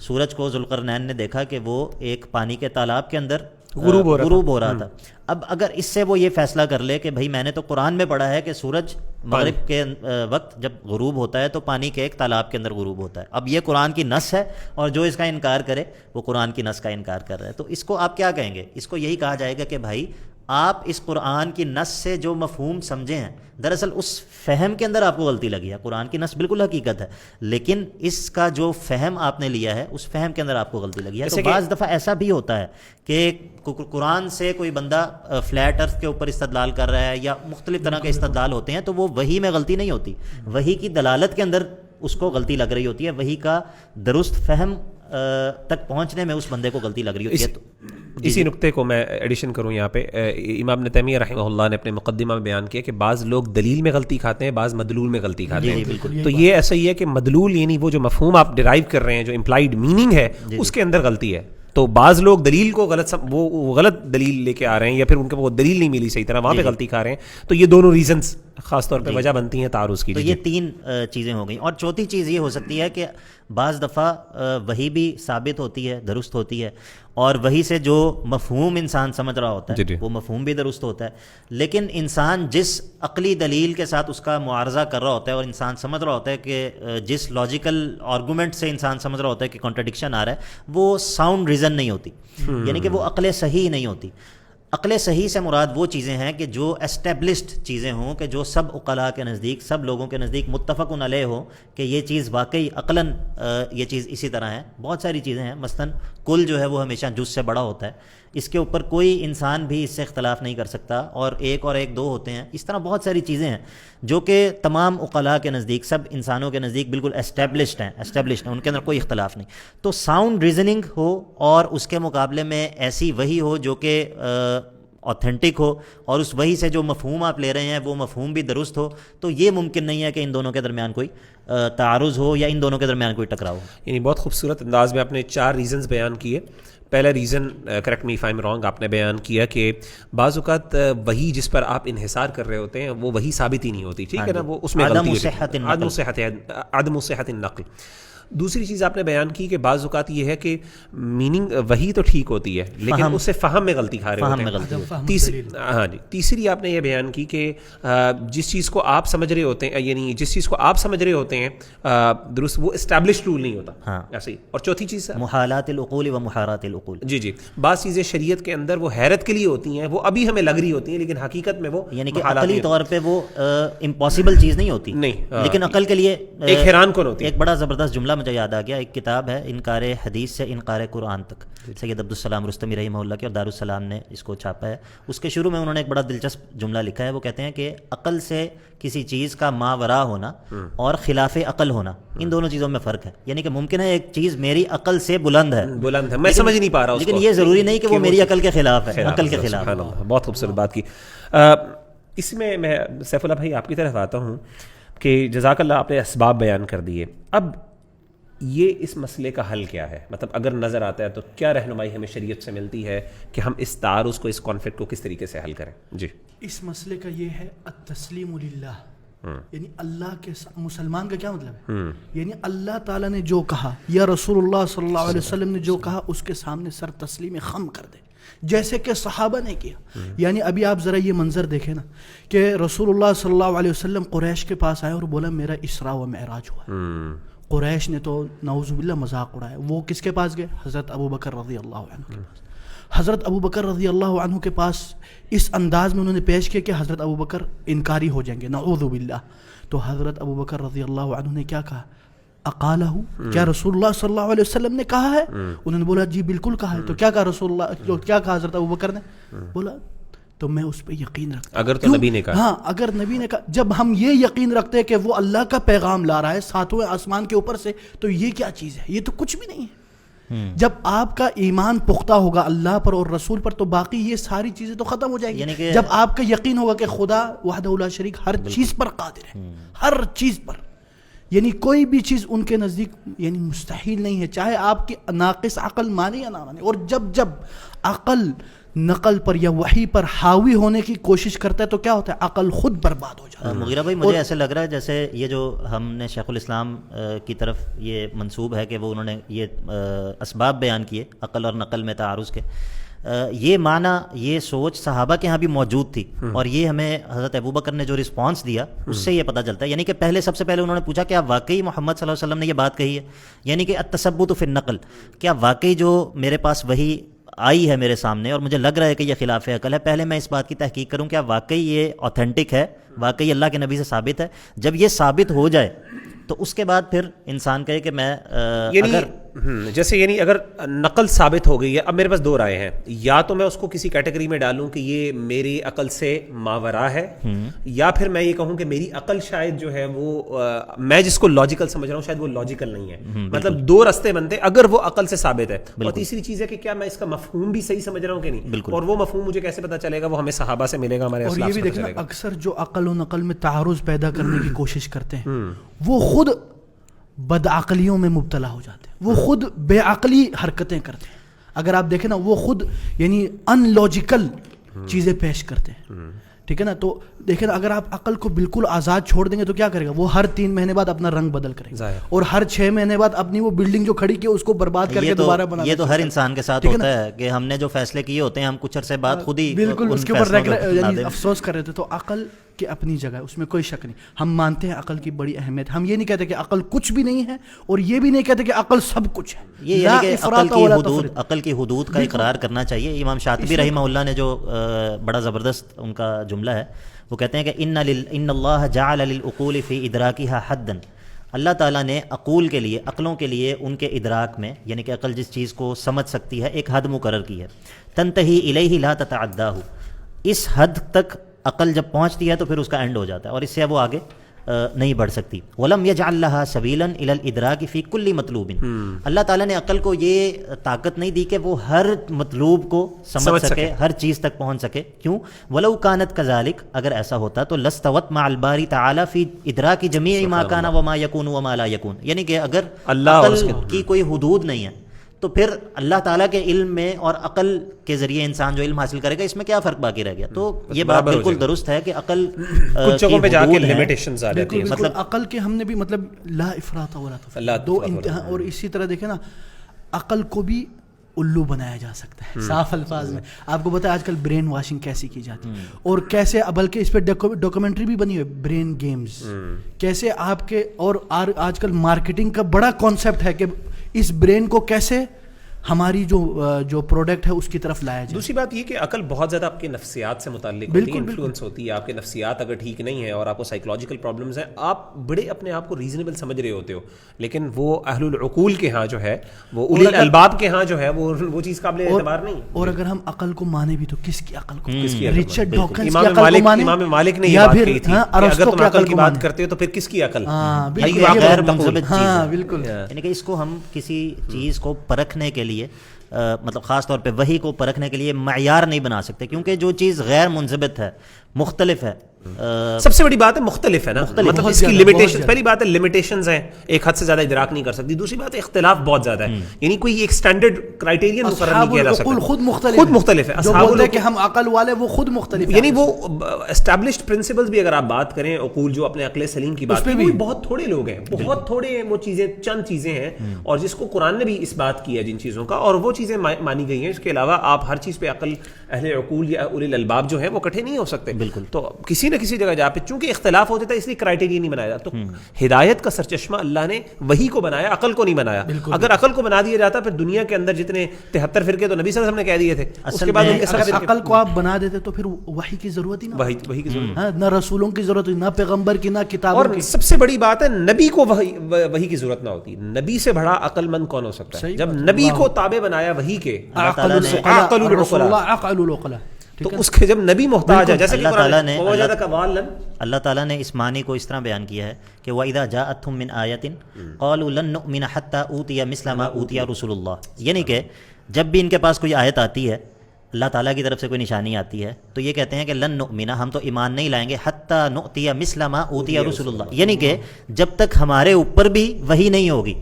سورج کو ذوالقرنین نے دیکھا کہ وہ ایک پانی کے تالاب کے اندر غروب ہو رہا تھا. اب اگر اس سے وہ یہ فیصلہ کر لے کہ بھائی میں نے تو قرآن میں پڑھا ہے کہ سورج مغرب کے وقت جب غروب ہوتا ہے تو پانی کے ایک تالاب کے اندر غروب ہوتا ہے, اب یہ قرآن کی نص ہے اور جو اس کا انکار کرے وہ قرآن کی نص کا انکار کر رہا ہے, تو اس کو آپ کیا کہیں گے؟ اس کو یہی کہا جائے گا کہ بھائی آپ اس قرآن کی نص سے جو مفہوم سمجھے ہیں دراصل اس فہم کے اندر آپ کو غلطی لگی ہے. قرآن کی نص بالکل حقیقت ہے لیکن اس کا جو فہم آپ نے لیا ہے اس فہم کے اندر آپ کو غلطی لگی ہے. تو بعض دفعہ ایسا بھی ہوتا ہے کہ قرآن سے کوئی بندہ فلیٹ ارتھ کے اوپر استدلال کر رہا ہے یا مختلف طرح کے استدلال ہوتے ہیں تو وہ وحی میں غلطی نہیں ہوتی, وحی کی دلالت کے اندر اس کو غلطی لگ رہی ہوتی ہے, وحی کا درست فہم تک پہنچنے میں اس بندے کو غلطی لگ رہی ہوتی ہے. اسی نقطے کو میں ایڈیشن کروں یہاں پہ, امام ابن تیمیہ رحمہ اللہ نے اپنے مقدمہ میں بیان کیا کہ بعض لوگ دلیل میں غلطی کھاتے ہیں, بعض مدلول میں غلطی کھاتے ہیں. تو یہ ایسا ہی ہے کہ مدلول یعنی وہ جو مفہوم آپ ڈرائیو کر رہے ہیں, جو امپلائڈ میننگ ہے اس کے اندر غلطی ہے. تو بعض لوگ دلیل کو وہ غلط دلیل لے کے آ رہے ہیں یا پھر ان کو وہ دلیل نہیں ملی صحیح طرح, وہاں پہ غلطی کھا رہے ہیں. تو یہ دونوں ریزنز خاص طور پہ وجہ بنتی ہیں تعارض کی. تو یہ 3 چیزیں ہو گئیں. اور چوتھی چیز یہ ہو سکتی ہے کہ بعض دفعہ وحی بھی ثابت ہوتی ہے, درست ہوتی ہے, اور وحی سے جو مفہوم انسان سمجھ رہا ہوتا ہے وہ مفہوم بھی درست ہوتا ہے, لیکن انسان جس عقلی دلیل کے ساتھ اس کا معارضہ کر رہا ہوتا ہے اور انسان سمجھ رہا ہوتا ہے کہ جس لاجیکل آرگومنٹ سے انسان سمجھ رہا ہوتا ہے کہ کانٹرڈکشن آ رہا ہے وہ ساؤنڈ ریزن نہیں ہوتی, یعنی کہ وہ عقل صحیح نہیں ہوتی. عقل صحیح سے مراد وہ چیزیں ہیں کہ جو اسٹیبلشڈ چیزیں ہوں, کہ جو سب عقلاء کے نزدیک, سب لوگوں کے نزدیک متفق علیہ ہو کہ یہ چیز واقعی عقلاً یہ چیز اسی طرح ہے. بہت ساری چیزیں ہیں, مثلاً کل جو ہے وہ ہمیشہ جز سے بڑا ہوتا ہے, اس کے اوپر کوئی انسان بھی اس سے اختلاف نہیں کر سکتا, اور ایک 2 ہوتے ہیں. اس طرح بہت ساری چیزیں ہیں جو کہ تمام عقلاء کے نزدیک, سب انسانوں کے نزدیک بالکل اسٹیبلشڈ ہیں, ان کے اندر کوئی اختلاف نہیں. تو ساؤنڈ ریزننگ ہو اور اس کے مقابلے میں ایسی وحی ہو جو کہ اوتھینٹک ہو, اور اس وحی سے جو مفہوم آپ لے رہے ہیں وہ مفہوم بھی درست ہو, تو یہ ممکن نہیں ہے کہ ان دونوں کے درمیان کوئی تعارض ہو یا ان دونوں کے درمیان کوئی ٹکراؤ ہو. یعنی بہت خوبصورت انداز میں آپ نے 4 ریزنز بیان کیے. پہلا reason, correct me if I am wrong, آپ نے بیان کیا کہ بعض اوقات وہی جس پر آپ انحصار کر رہے ہوتے ہیں وہ وہی ثابت ہی نہیں ہوتی, ٹھیک ہے نا, وہ اس میں غلطی ہوتی ہے, عدم صحت النقل. دوسری چیز آپ نے بیان کی کہ بعض اوقات یہ ہے کہ میننگ وہی تو ٹھیک ہوتی ہے لیکن اسے فہم میں غلطی کھا رہے ہوتے ہیں. ہاں جی, تیسری آپ نے یہ بیان کی کہ جس چیز کو آپ سمجھ رہے ہوتے ہیں, یعنی جس چیز کو آپ سمجھ رہے ہوتے ہیں درست, وہ اسٹیبلشڈ رول نہیں ہوتا ایسے ہی. اور چوتھی چیز محالات العقول و محارات العقول. جی, بعض چیزیں شریعت کے اندر وہ حیرت کے لیے ہوتی ہیں, وہ ابھی ہمیں لگ رہی ہوتی ہیں لیکن حقیقت میں وہ یعنی کہ عقلی طور پہ وہ امپاسبل چیز نہیں ہوتی, لیکن عقل کے لیے ایک حیران کن ہوتی ہے. ایک بڑا زبردست جملہ مجھے یاد آ گیا, ایک کتاب ہے انکار حدیث سے انکار قرآن تک, سید عبدالسلام رستمی رحمہ اللہ کی, اور دارالسلام نے اس کو چھاپا ہے. اس کے شروع میں انہوں نے ایک بڑا دلچسپ جملہ لکھا ہے. وہ کہتے ہیں کہ عقل سے کسی چیز کا ماورا ہونا اور خلاف عقل ہونا, ان دونوں چیزوں میں فرق ہے. یعنی کہ ممکن ہے ایک چیز میری عقل سے بلند ہے, میں سمجھ نہیں پا رہا, لیکن یہ ضروری نہیں کہ وہ میری عقل کے خلاف ہے, عقل کے خلاف. بہت خوبصورت بات کی. اس میں سیف اللہ بھائی آپ کی طرف آتا ہوں کہ جزاک اللہ, آپ نے اسباب بیان کر دیے. اب یہ اس مسئلے کا حل کیا ہے, مطلب اگر نظر آتا ہے تو کیا رہنمائی ہمیں شریعت سے ملتی ہے کہ ہم اس تعارض کو, اس کانفلکٹ کو کس طریقے سے حل کریں؟ جی, اس مسئلے کا یہ ہے التسلیم للہ, یعنی اللہ کے مسلمان کا کیا مطلب ہے, یعنی اللہ تعالیٰ نے جو کہا یا رسول اللہ صلی اللہ علیہ وسلم نے جو کہا اس کے سامنے سر تسلیم خم کر دے, جیسے کہ صحابہ نے کیا. یعنی ابھی آپ ذرا یہ منظر دیکھیں نا کہ رسول اللہ صلی اللہ علیہ وسلم قریش کے پاس آئے اور بولا میرا اسراء و معراج ہوا. قریش نے تو نعوذ باللہ مذاق اڑایا. وہ کس کے پاس گئے؟ حضرت ابو بکر رضی اللہ عنہ کے پاس. حضرت ابو بکر رضی اللہ عنہ کے پاس اس انداز میں انہوں نے پیش کیا کہ حضرت ابو بکر انکاری ہو جائیں گے, نعوذ باللہ. تو حضرت ابو بکر رضی اللہ عنہ نے کیا کہا؟ اقالہ, کیا رسول اللہ صلی اللہ علیہ وسلم نے کہا ہے؟ انہوں نے بولا جی بالکل کہا ہے. تو کیا کہا رسول اللہ, کیا کہا حضرت ابو بکر نے؟ بولا تو میں اس پہ یقین رکھتا ہوں اگر تو نبی نے کہا. ہاں, اگر نبی نے کہا. جب ہم یہ یقین رکھتے ہیں کہ وہ اللہ کا پیغام لا رہا ہے ساتویں آسمان کے اوپر سے, تو یہ کیا چیز ہے؟ یہ تو کچھ بھی نہیں ہے. جب آپ کا ایمان پختہ ہوگا اللہ پر اور رسول پر, تو باقی یہ ساری چیزیں تو ختم ہو جائیں گی. جب آپ کا یقین ہوگا کہ خدا وحدہ لا شریک ہر چیز پر قادر ہے, ہر چیز پر, یعنی کوئی بھی چیز ان کے نزدیک یعنی مستحیل نہیں ہے, چاہے آپ کی ناقص عقل مانے یا نہ مانے. اور جب عقل نقل پر یا وحی پر حاوی ہونے کی کوشش کرتا ہے تو کیا ہوتا ہے؟ عقل خود برباد ہو جاتا ہے. مغیرہ بھائی, مجھے ایسے لگ رہا ہے جیسے یہ جو ہم نے شیخ الاسلام کی طرف یہ منسوب ہے کہ وہ انہوں نے یہ اسباب بیان کیے عقل اور نقل میں تعارض کے, یہ معنی, یہ سوچ صحابہ کے ہاں بھی موجود تھی, اور یہ ہمیں حضرت ابو بکر نے جو رسپانس دیا اس سے یہ پتہ چلتا ہے. یعنی کہ سب سے پہلے انہوں نے پوچھا کہ آپ واقعی محمد صلی اللہ علیہ وسلم نے یہ بات کہی ہے, یعنی کہ التثبت فی النقل, کیا واقعی جو میرے پاس وہی آئی ہے میرے سامنے اور مجھے لگ رہا ہے کہ یہ خلاف عقل ہے, پہلے میں اس بات کی تحقیق کروں کیا واقعی یہ اوتھینٹک ہے, واقعی اللہ کے نبی سے ثابت ہے. جب یہ ثابت ہو جائے تو اس کے بعد پھر انسان کہے کہ میں یعنی جیسے یعنی اگر نقل ثابت ہو گئی ہے, اب میرے پاس دو رائے ہیں, یا تو میں اس کو کسی کیٹیگری میں ڈالوں کہ یہ میری عقل سے ماورا ہے, یا پھر میں یہ کہوں کہ میری عقل شاید جو ہے وہ میں جس کو لاجیکل سمجھ رہا ہوں شاید وہ لاجیکل نہیں ہے. مطلب دو راستے بنتے اگر وہ عقل سے ثابت ہے. اور تیسری چیز ہے کہ کیا میں اس کا مفہوم بھی صحیح سمجھ رہا ہوں کہ نہیں, اور وہ مفہوم مجھے کیسے پتا چلے گا؟ وہ ہمیں صحابہ سے ملے گا, ہمارے اور یہ بھی دیکھنا اکثر جو عقل و نقل میں تعارض پیدا کرنے کی کوشش کرتے ہیں وہ خود بدعقلیوں میں مبتلا ہو جاتے ہیں, وہ خود بے عقلی حرکتیں کرتے ہیں. اگر آپ دیکھیں نا وہ خود یعنی ان لاجیکل چیزیں پیش کرتے ہیں, ٹھیک ہے نا. تو دیکھیں نا اگر آپ عقل کو بالکل آزاد چھوڑ دیں گے تو کیا کرے گا وہ؟ ہر 3 مہینے بعد اپنا رنگ بدل کرے گا, اور ہر 6 مہینے بعد اپنی وہ بلڈنگ جو کھڑی کی اس کو برباد کر کے دوبارہ بنا. یہ تو ہر انسان کے ساتھ ہوتا ہے کہ ہم نے جو فیصلے کیے ہوتے ہیں ہم کچھ عرصے بعد خود ہی بالکل اس کے اوپر افسوس کر رہے تھے. تو عقل کی اپنی جگہ ہے, اس میں کوئی شک نہیں. ہم مانتے ہیں عقل کی بڑی اہمیت, ہم یہ نہیں کہتے کہ عقل کچھ بھی نہیں ہے, اور یہ بھی نہیں کہتے کہ عقل سب کچھ ہے. یہ یعنی کہ عقل کی حدود کا اقرار کرنا چاہیے. امام شاطبی رحمہ اللہ نے جو بڑا زبردست ان کا جملہ ہے, وہ کہتے ہیں کہ ان اللہ جعل للعقول فی ادراکہا حدا, اللہ تعالیٰ نے عقول کے لیے, عقلوں کے لیے ان کے ادراک میں, یعنی کہ عقل جس چیز کو سمجھ سکتی ہے, ایک حد مقرر کی ہے. تنتہی الیہ لا تتعداہ, اس حد تک عقل جب پہنچتی ہے تو پھر اس کا اینڈ ہو جاتا ہے اور اس سے وہ آگے نہیں بڑھ سکتی. وَلَمْ يَجْعَلْ لَهَا سَبِيلًا إِلَى الْإِدْرَاكِ فِي كُلِّ مَطْلُوبٍ, اللہ تعالیٰ نے عقل کو یہ طاقت نہیں دی کہ وہ ہر مطلوب کو سمجھ سکے, ہر چیز تک پہنچ سکے. کیوں؟ وَلَوْ كَانَتْ كَذَلِكَ, اگر ایسا ہوتا تو لَاسْتَوَتْ مَعَ الْبَارِ تَعَالَى فِي إِدْرَاكِ جَمِيعِ مَا كَانَ وَمَا يَكُونُ وَمَا لَا يَكُونُ, یعنی کہ اگر عقل کی کوئی حدود نہیں ہے تو پھر اللہ تعالیٰ کے علم میں اور عقل کے ذریعے انسان جو علم حاصل کرے گا اس میں کیا فرق باقی رہ گیا؟ تو یہ بات بالکل درست ہے کہ عقل کچھ جگہوں پہ جا کے لیمیٹیشنز آ جاتی ہیں. مطلب عقل کے ہم نے بھی مطلب لا افراط ولا تفریط دو انتہا. اور اسی طرح دیکھیں نا عقل کو بھی الو بنایا جا سکتا ہے صاف الفاظ میں. آپ کو پتا ہے آج کل برین واشنگ کیسی کی جاتی ہے اور کیسے بلکہ اس پہ ڈاکومنٹری بھی بنی ہوئی برین گیمز کیسے آپ کے. اور آج کل مارکیٹنگ کا بڑا کانسیپٹ ہے کہ اس برین کو کیسے ہماری جو پروڈکٹ ہے اس کی طرف لایا جائے. دوسری بات یہ کہ عقل بہت زیادہ آپ کے نفسیات سے متعلق ہوتی ہے, انفلوئنس ہوتی ہے. آپ کے نفسیات اگر ٹھیک نہیں ہے اور آپ کو سائیکولوجیکل پرابلمز ہیں, آپ بڑے اپنے آپ کو ریزنیبل سمجھ رہے ہوتے ہو, لیکن وہ اہل العقول کے ہاں جو ہے, وہ اولی الالباب کے ہاں جو ہے, وہ چیز قابل اعتبار نہیں. اور اگر ہم عقل کو مانے بھی تو کس کی عقل کو؟ رچرڈ ڈاکنز کی عقل کو مانے. امام مالک نے یہ بات کہی تھی کہ اگر تم عقل کی بات کرتے ہو تو پھر کس کی عقل؟ غیر منضبط چیز. بالکل, یعنی کہ اس کو ہم کسی چیز کو پرکھنے کے لیے مطلب خاص طور پہ وحی کو پرکھنے کے لیے معیار نہیں بنا سکتے, کیونکہ جو چیز غیر منضبط ہے, مختلف ہے, سب سے بڑی بات ہے مختلف ہے نا, مطلب اس کی لمیٹیشن. پہلی بات ہے لمیٹیشنز ہیں, ایک حد سے زیادہ ادراک نہیں کر سکتی. دوسری بات ہے اختلاف بہت زیادہ ہے, یعنی کوئی ایک اسٹینڈرڈ کرائیٹیرین مقرر نہیں کیا جا سکتا. خود مختلف ہے. اصحاب العقول کہ ہم عقل والے وہ خود مختلف ہیں, یعنی وہ اسٹیبلشڈ پرنسپلز بھی اگر آپ بات کریں, عقول جو اپنے عقل سلیم کی بات کریں, وہ بہت تھوڑے لوگ ہیں, بہت تھوڑے وہ چیزیں, چند چیزیں ہیں, اور جس کو قرآن نے بھی اس بات کی ہے جن چیزوں کا, اور وہ چیزیں مانی گئی ہیں. اس کے علاوہ آپ ہر چیز پہ عقل اہل عقول یا اولی الالباب جو ہیں وہ اکٹھے نہیں ہو سکتے. بالکل. تو کسی نہ کسی جگہ جا پہ چونکہ اختلاف ہوتا تھا اس لیے کرائیٹیریا نہیں بنایا جاتا. تو ہدایت کا سرچشمہ اللہ نے وہی کو بنایا, عقل کو نہیں بنایا. اگر عقل کو بنا دیا جاتا پھر دنیا کے اندر جتنے 73 فرقے تو نبی صلی اللہ علیہ وسلم نے کہہ دیے تھے, اس کے بعد ان کے سب عقل کو آپ بنا دیتے تو پھر وحی کی ضرورت ہی نہ, وحی کی ضرورت, نہ رسولوں کی ضرورت, نہ پیغمبر کی, نہ کتابوں کی. اور سب سے بڑی بات ہے نبی کو وحی کی ضرورت نہ ہوتی. نبی سے بڑا عقل مند کون ہو سکتا ہے؟ جب نبی کو تابع بنایا وحی کے, تو اس کے جب نبی محتاج ہے, جیسے اللہ تعالیٰ نے اس معنی کو اس طرح بیان کیا ہے کہ وَإِذَا جَاءَتْهُم مِّنْ آيَةٍ قَالُوا لَن نُّؤْمِنَ حَتَّى أُوتِيَ مِثْلَ مَا أُوتِيَ رُسُلُ اللَّهِ. یعنی کہ جب بھی ان کے پاس کوئی آیت آتی ہے, اللہ تعالیٰ کی طرف سے کوئی نشانی آتی ہے, تو یہ کہتے ہیں کہ لن نؤمن, ہم تو ایمان نہیں لائیں گے, حتی نؤتی مثل ما اوتی رسول اللہ, یعنی کہ جب تک ہمارے اوپر بھی وحی نہیں ہوگی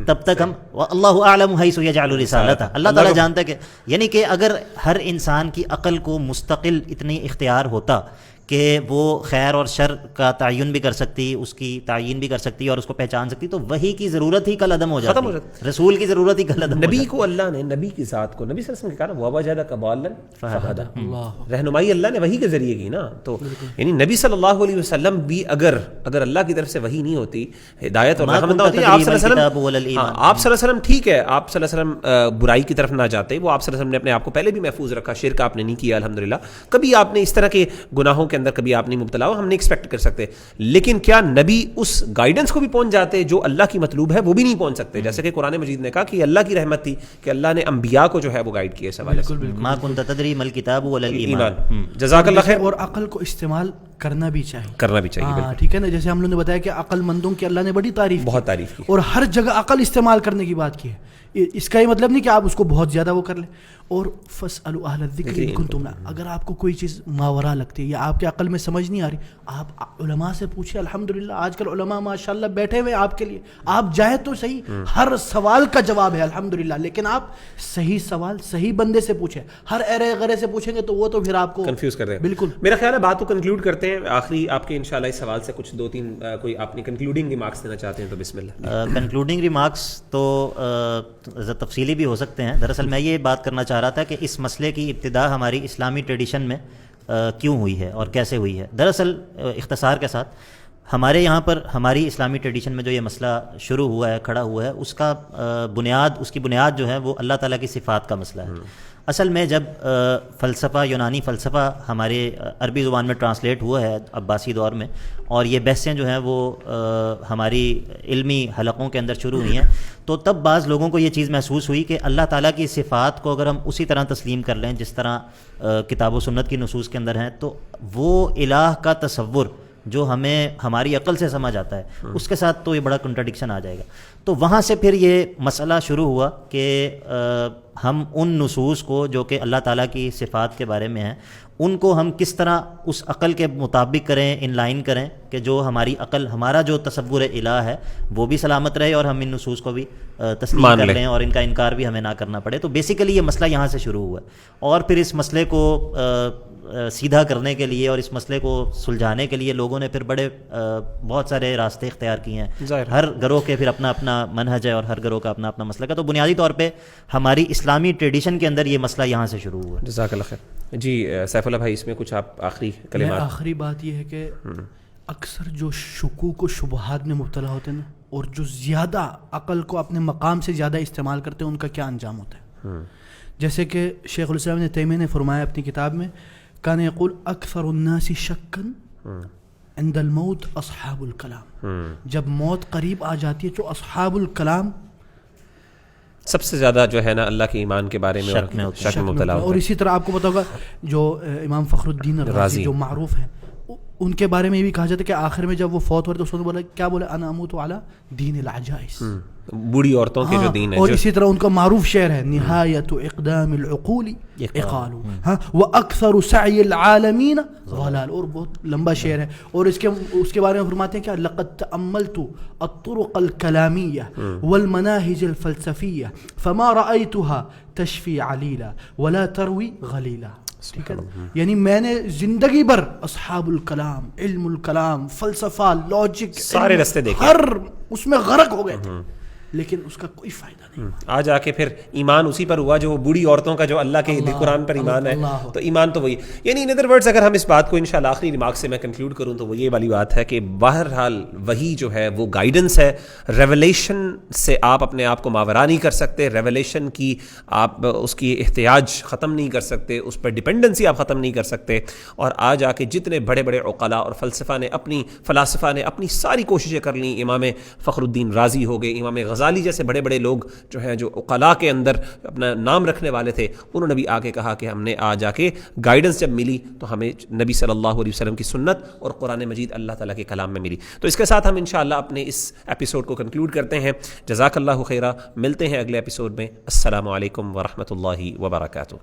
تب تک ہم, اللہ اعلم حیث یجعل رسالتہ, اللہ تعالیٰ جانتا ہے کہ, یعنی کہ اگر ہر انسان کی عقل کو مستقل اتنی اختیار ہوتا کہ وہ خیر اور شر کا تعین بھی کر سکتی, اس کی تعین بھی کر سکتی اور اس کو پہچان سکتی, تو وحی کی ضرورت ہی کل عدم ہو جاتی, رسول کی ضرورت ہی کل عدم. نبی کو اللہ نے, نبی کی ذات کو, نبی صلی اللہ علیہ وسلم نے کہا نا وَوَجَدَكَ ضَالًّا فَهَدَى, رہنمائی اللہ نے وحی کے ذریعے کی نا. تو یعنی نبی صلی اللہ علیہ وسلم بھی اگر اللہ کی طرف سے وحی نہیں ہوتی, ہدایت اور رحمت نہ ہوتی, آپ صلی اللہ علیہ وسلم ٹھیک ہے, آپ صلی اللہ علیہ وسلم برائی کی طرف نہ جاتے, وہ آپ صلی اللہ علیہ وسلم نے اپنے آپ کو پہلے بھی محفوظ رکھا, شرک آپ نے نہیں کیا الحمدللہ, کبھی آپ نے اس طرح کے گناہوں کے اندر کبھی آپ نہیں مبتلا ہو, ہم نہیں ایکسپیکٹ کر سکتے. لیکن کیا نبی اس گائیڈنس کو بھی پہنچ جاتے جو اللہ کی مطلوب ہے, وہ بھی نہیں پہنچ سکتے. جیسے کہ قرآن مجید نے کہا کہ اللہ کی رحمت تھی کہ اللہ نے انبیاء کو جو ہے وہ گائیڈ کیا اس حوالے سے. ما کنت تدری ما الکتاب ولا الایمان. جزاک اللہ خیر. اور عقل کو استعمال کرنا بھی چاہیے, کرنا بھی چاہیے. ٹھیک ہے نا, جیسے ہم لوگوں نے بتایا کہ عقل مندوں کی اللہ نے بڑی تعریف, بہت تعریف کی, اور ہر جگہ عقل استعمال کرنے کی بات کی ہے. اس کا یہ مطلب نہیں کہ آپ اس کو بہت زیادہ وہ کر لیں. اور فاسألوا اہل الذکر ان کنتم لا, اگر آپ کو کوئی چیز ماورا لگتی ہے یا آپ کے عقل میں سمجھ نہیں آ رہی, آپ علماء سے پوچھیں. الحمدللہ آج کل علماء ماشاءاللہ بیٹھے ہوئے آپ کے لیے, آپ جائیں تو صحیح, ہر سوال کا جواب ہے الحمدللہ, لیکن آپ صحیح سوال صحیح بندے سے پوچھیں. ہر ایرے غرے سے پوچھیں گے تو وہ تو پھر آپ کو کنفیوز کر دیں. بالکل. میرا خیال ہے بات کو کنکلوڈ کرتے ہیں. آخری آپ کے انشاءاللہ اس سوال سے کچھ 2-3 کوئی آپ نے کنکلوڈنگ ریمارکس دینا چاہتے ہیں تو بسم اللہ. کنکلوڈنگ ریمارکس تو تفصیلی بھی ہو سکتے ہیں. دراصل میں یہ بات کرنا چاہ رہا تھا کہ اس مسئلے کی ابتدا ہماری اسلامی ٹریڈیشن میں کیوں ہوئی ہے اور کیسے ہوئی ہے. دراصل اختصار کے ساتھ ہمارے یہاں پر ہماری اسلامی ٹریڈیشن میں جو یہ مسئلہ شروع ہوا ہے, کھڑا ہوا ہے, اس کا اس کی بنیاد جو ہے وہ اللہ تعالیٰ کی صفات کا مسئلہ ہے. اصل میں جب فلسفہ, یونانی فلسفہ ہمارے عربی زبان میں ٹرانسلیٹ ہوا ہے عباسی دور میں, اور یہ بحثیں جو ہیں وہ ہماری علمی حلقوں کے اندر شروع ہوئی ہیں, تو تب بعض لوگوں کو یہ چیز محسوس ہوئی کہ اللہ تعالیٰ کی صفات کو اگر ہم اسی طرح تسلیم کر لیں جس طرح کتاب و سنت کی نصوص کے اندر ہیں, تو وہ الہ کا تصور جو ہمیں ہماری عقل سے سمجھ آتا ہے, اس کے ساتھ تو یہ بڑا کنٹراڈکشن آ جائے گا. تو وہاں سے پھر یہ مسئلہ شروع ہوا کہ ہم ان نصوص کو جو کہ اللہ تعالیٰ کی صفات کے بارے میں ہیں ان کو ہم کس طرح اس عقل کے مطابق کریں، ان لائن کریں کہ جو ہماری عقل، ہمارا جو تصور الہ ہے وہ بھی سلامت رہے اور ہم ان نصوص کو بھی تسلیم کر لیں اور ان کا انکار بھی ہمیں نہ کرنا پڑے. تو بیسیکلی یہ مسئلہ یہاں سے شروع ہوا ہے، اور پھر اس مسئلے کو سیدھا کرنے کے لیے اور اس مسئلے کو سلجھانے کے لیے لوگوں نے پھر بہت سارے راستے اختیار کیے ہیں. ہر گروہ کے پھر اپنا اپنا منہج ہے اور ہر گروہ کا اپنا اپنا مسئلہ ہے. تو بنیادی طور پہ ہماری اسلامی ٹریڈیشن کے اندر یہ مسئلہ یہاں سے شروع ہوا. جزاک اللہ خیر. جی سیف اللہ بھائی، اس میں کچھ آپ آخری کلمات؟ آخری بات یہ ہے کہ اکثر جو شکوک و شبہات میں مبتلا ہوتے ہیں نا، اور جو زیادہ عقل کو اپنے مقام سے زیادہ استعمال کرتے ہیں، ان کا کیا انجام ہوتا ہے. جیسے کہ شیخ الاسلام ابن تیمیہ نے فرمایا اپنی کتاب میں، کان یقول اکثر الناس شکا عند الموت اصحاب الکلام. جب موت قریب آ جاتی ہے تو اصحاب الکلام سب سے زیادہ جو ہے نا اللہ کے ایمان کے بارے میں شک میں مبتلا ہوتا ہے. اور اسی طرح آپ کو پتا ہوگا جو امام فخر الدین الرازی جو معروف ہیں، ان کے بارے میں یہ بھی کہا جاتا ہے کہ آخر میں جب وہ فوت ہوئے تو اس نے بولا، کیا بولا، انا اموت علی دین العجائز، بوڑھی عورتوں کے جو دین ہے. اور اسی طرح ان کا معروف شعر ہے، نہایت اقدام العقول اقال واکثر سعی العالمین ضلال، اور بہت لمبا شعر ہے. اور اس کے بارے میں فرماتے ہیں کہ لقد تأملت الطرق الکلامیہ والمناہج الفلسفیہ فما رأیتها تشفی علیلا ولا تروی غلیلا. ٹھیک ہے، یعنی میں نے زندگی بھر اصحاب الکلام، علم الکلام، فلسفہ، لاجک، سارے راستے دیکھے، ہر اس میں غرق ہو گئے تھے، لیکن اس کا کوئی فائدہ نہیں. آ جا کے پھر ایمان اسی پر ہوا جو وہ بوڑھی عورتوں کا جو اللہ کے قرآن پر ایمان ہے. تو ایمان تو وہی، یعنی ان ادر ورڈز اگر ہم اس بات کو انشاءاللہ آخری ریمارک سے میں کنکلوڈ کروں تو وہ یہ والی بات ہے کہ بہرحال وہی جو ہے وہ گائیڈنس ہے. ریولیشن سے آپ اپنے آپ کو ماورا نہیں کر سکتے، ریولیشن کی آپ اس کی احتیاج ختم نہیں کر سکتے، اس پر ڈپینڈنسی آپ ختم نہیں کر سکتے. اور آ جا کے جتنے بڑے بڑے عقلاء اور فلاسفہ نے اپنی ساری کوششیں کر لیں، امام فخر الدین رازی ہو گئے، امام غزالی جیسے بڑے بڑے لوگ جو ہیں جو عقلاء کے اندر اپنا نام رکھنے والے تھے، انہوں نے بھی آگے کہا کہ ہم نے آ جا کے گائیڈنس جب ملی تو ہمیں نبی صلی اللہ علیہ وسلم کی سنت اور قرآن مجید اللہ تعالیٰ کے کلام میں ملی. تو اس کے ساتھ ہم انشاءاللہ اپنے اس ایپیسوڈ کو کنکلوڈ کرتے ہیں. جزاک اللہ خیرہ. ملتے ہیں اگلے ایپیسوڈ میں. السلام علیکم ورحمۃ اللہ وبرکاتہ.